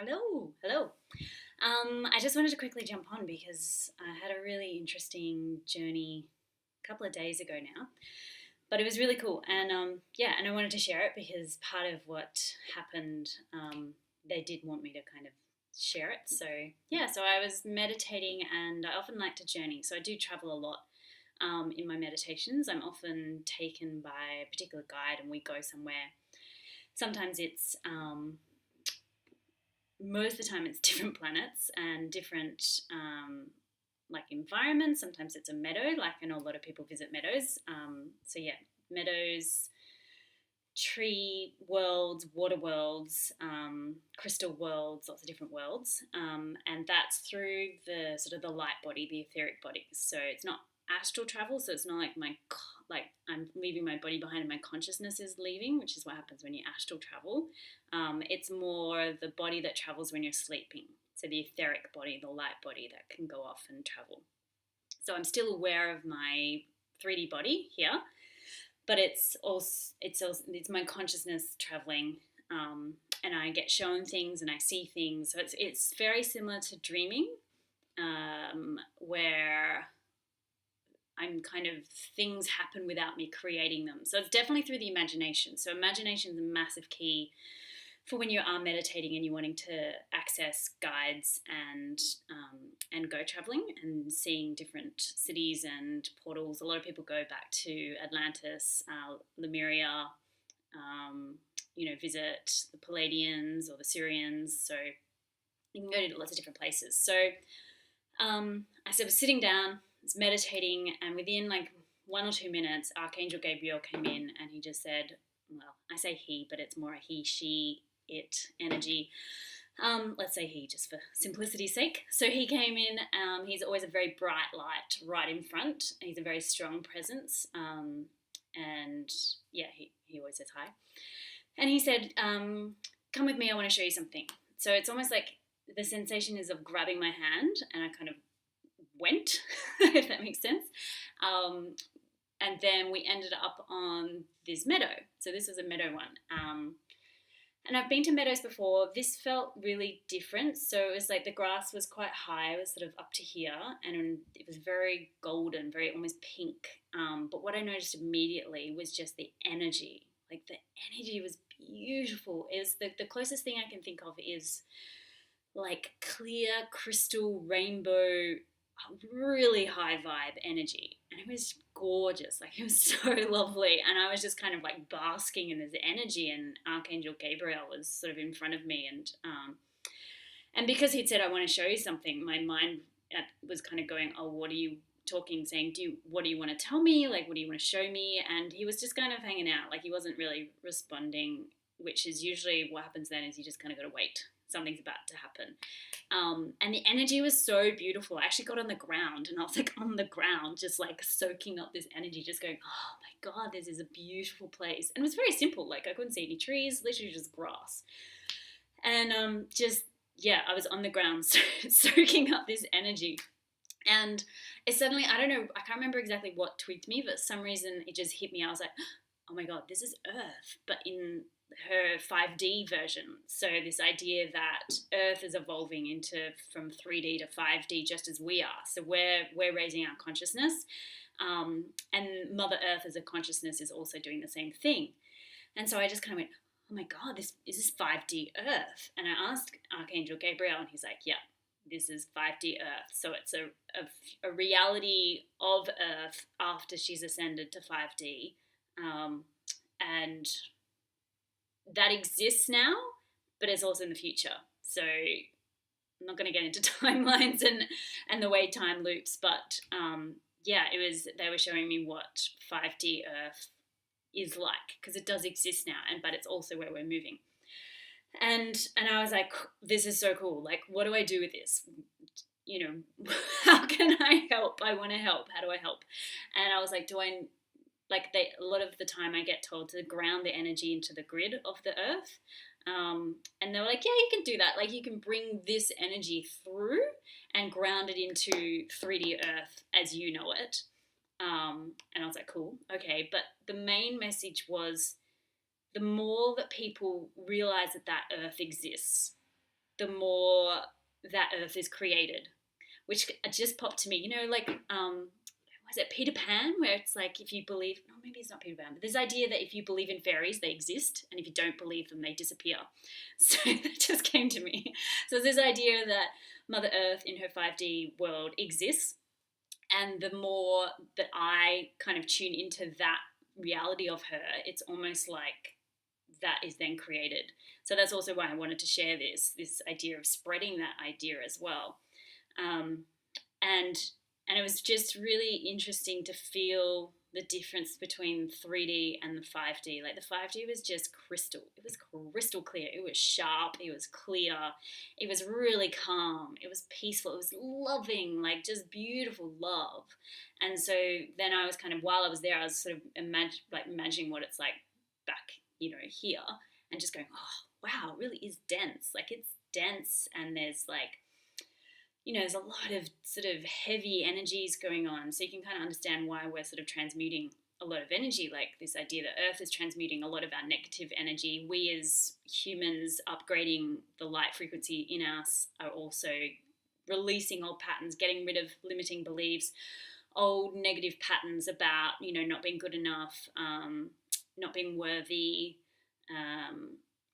Hello. I just wanted to quickly jump on because I had a really interesting journey a couple of days ago now, but it was really cool. And I wanted to share it because part of what happened, they did want me to kind of share it. So I was meditating, and I often like to journey. So I do travel a lot. In my meditations, I'm often taken by a particular guide, and we go somewhere. Sometimes it's most of the time it's different planets and different like environments. Sometimes it's a meadow, like I know a lot of people visit meadows. Meadows, tree worlds, water worlds, crystal worlds, lots of different worlds, and that's through the sort of the light body, the etheric body. So it's not astral travel, so it's not like I'm leaving my body behind and my consciousness is leaving, which is what happens when you astral travel. It's more the body that travels when you're sleeping, so the etheric body, the light body that can go off and travel. So I'm still aware of my 3D body here, but it's my consciousness traveling, and I get shown things and I see things. So it's very similar to dreaming, where I'm kind of things happen without me creating them. So it's definitely through the imagination. So imagination is a massive key for when you are meditating and you're wanting to access guides and go traveling and seeing different cities and portals. A lot of people go back to Atlantis, Lemuria, visit the Palladians or the Syrians. So you can go to lots of different places. So I was sitting down, was meditating, and within like 1 or 2 minutes, Archangel Gabriel came in and he just said, well, I say he, but it's more a he, she, it energy. Let's say he, just for simplicity's sake. So he came in. He's always a very bright light right in front. He's a very strong presence. And yeah, he always says hi. And he said, come with me, I want to show you something. So it's almost like the sensation is of grabbing my hand, and I kind of went, if that makes sense. And then we ended up on this meadow. So this was a meadow one. And I've been to meadows before. This felt really different. So it was like the grass was quite high. It was sort of up to here, and it was very golden, very almost pink. But what I noticed immediately was just the energy. Like the energy was beautiful. It was the closest thing I can think of is like clear crystal rainbow, really high vibe energy, and it was gorgeous. Like it was so lovely, and I was just kind of like basking in this energy, and Archangel Gabriel was sort of in front of me, and because he'd said I want to show you something, my mind was kind of going, oh, what are you talking, saying, what do you want to tell me, like what do you want to show me? And he was just kind of hanging out, like he wasn't really responding, which is usually what happens then, is you just kind of got to wait, something's about to happen. And the energy was so beautiful. I actually got on the ground, and I was like on the ground, just like soaking up this energy, just going, oh my God, this is a beautiful place. And it was very simple. Like I couldn't see any trees, literally just grass. And I was on the ground soaking up this energy. And it suddenly, I don't know, I can't remember exactly what tweaked me, but for some reason it just hit me. I was like, oh my God, this is Earth, but in her 5D version. So this idea that Earth is evolving from 3D to 5D just as we are. So we're raising our consciousness, and Mother Earth as a consciousness is also doing the same thing. And so I just kind of went, oh my God, is this 5D Earth? And I asked Archangel Gabriel, and he's like, yeah, this is 5D Earth. So it's a reality of Earth after she's ascended to 5D. And that exists now, but it's also in the future. So I'm not going to get into timelines and the way time loops, but they were showing me what 5D Earth is like, because it does exist now, but it's also where we're moving. And I was like, this is so cool. Like, what do I do with this? How can I help? I want to help. How do I help? And I was like, a lot of the time I get told to ground the energy into the grid of the earth. And they were like, yeah, you can do that. Like you can bring this energy through and ground it into 3D earth as you know it. And I was like, cool, okay. But the main message was, the more that people realize that earth exists, the more that Earth is created, which just popped to me. You know, like was it Peter Pan, where it's like if you believe, no, maybe it's not Peter Pan, but this idea that if you believe in fairies, they exist, and if you don't believe them, they disappear. So that just came to me. So it's this idea that Mother Earth in her 5D world exists, and the more that I kind of tune into that reality of her, it's almost like that is then created. So that's also why I wanted to share this idea of spreading that idea as well. And it was just really interesting to feel the difference between 3D and the 5D. Like the 5D was just crystal. It was crystal clear. It was sharp. It was clear. It was really calm. It was peaceful. It was loving, like just beautiful love. And so then I was kind of, while I was there, I was sort of imagining what it's like back, you know, here, and just going, oh, wow, it really is dense. Like it's dense, and there's like, you know, there's a lot of sort of heavy energies going on. So you can kind of understand why we're sort of transmuting a lot of energy, like this idea that Earth is transmuting a lot of our negative energy. We as humans upgrading the light frequency in us are also releasing old patterns, getting rid of limiting beliefs, old negative patterns about, you know, not being good enough, not being worthy,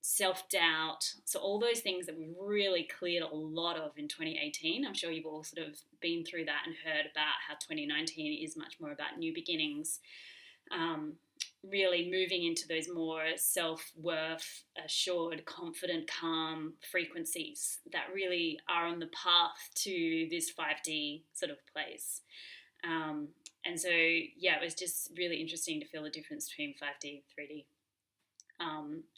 self-doubt. So all those things that we really cleared a lot of in 2018. I'm sure you've all sort of been through that and heard about how 2019 is much more about new beginnings, really moving into those more self-worth, assured, confident, calm frequencies that really are on the path to this 5D sort of place. And so, yeah, it was just really interesting to feel the difference between 5D, 3D.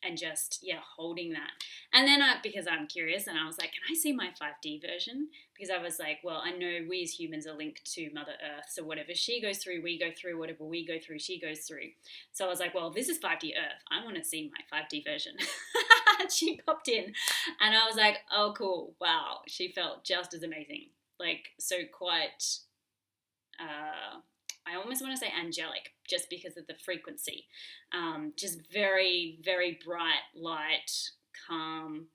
And just, yeah, holding that. And then because I'm curious, and I was like, can I see my 5D version? Because I was like, well, I know we as humans are linked to Mother Earth, so whatever she goes through, we go through. Whatever we go through, she goes through. So I was like, well, this is 5D Earth. I want to see my 5D version. She popped in, and I was like, oh, cool. Wow. She felt just as amazing. Like, so quite... I almost want to say angelic, just because of the frequency. Just very, very bright, light, calm,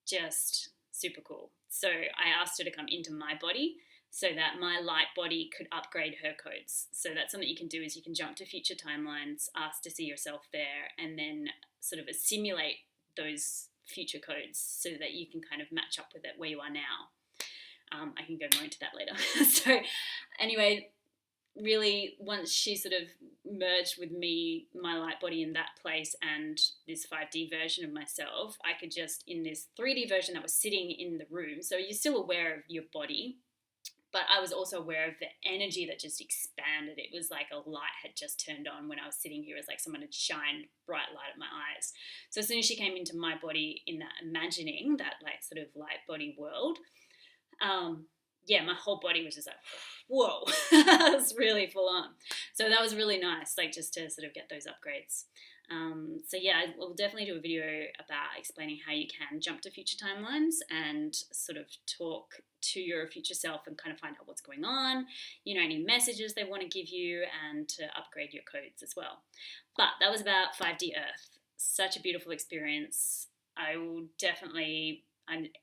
just super cool. So I asked her to come into my body so that my light body could upgrade her codes. So that's something you can do, is you can jump to future timelines, ask to see yourself there, and then sort of assimilate those future codes so that you can kind of match up with it where you are now. I can go more into that later. So anyway, really, once she sort of merged with me, my light body in that place, and this 5D version of myself, I could just, in this 3D version that was sitting in the room, so you're still aware of your body, but I was also aware of the energy that just expanded. It was like a light had just turned on when I was sitting here. It was like someone had shined bright light at my eyes. So as soon as she came into my body in that imagining, that like sort of light body world, yeah, my whole body was just like, whoa, it was really full on. So that was really nice, like just to sort of get those upgrades. So yeah, we'll definitely do a video about explaining how you can jump to future timelines and sort of talk to your future self and kind of find out what's going on, you know, any messages they want to give you, and to upgrade your codes as well. But that was about 5D Earth. Such a beautiful experience. I will definitely...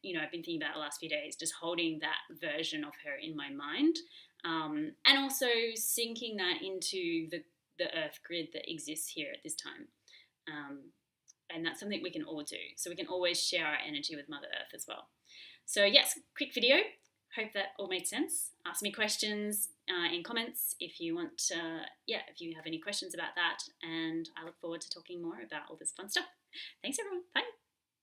you know, I've been thinking about the last few days, just holding that version of her in my mind, and also syncing that into the Earth grid that exists here at this time. And that's something we can all do. So we can always share our energy with Mother Earth as well. So yes, quick video. Hope that all made sense. Ask me questions in comments if you want to, if you have any questions about that. And I look forward to talking more about all this fun stuff. Thanks everyone. Bye.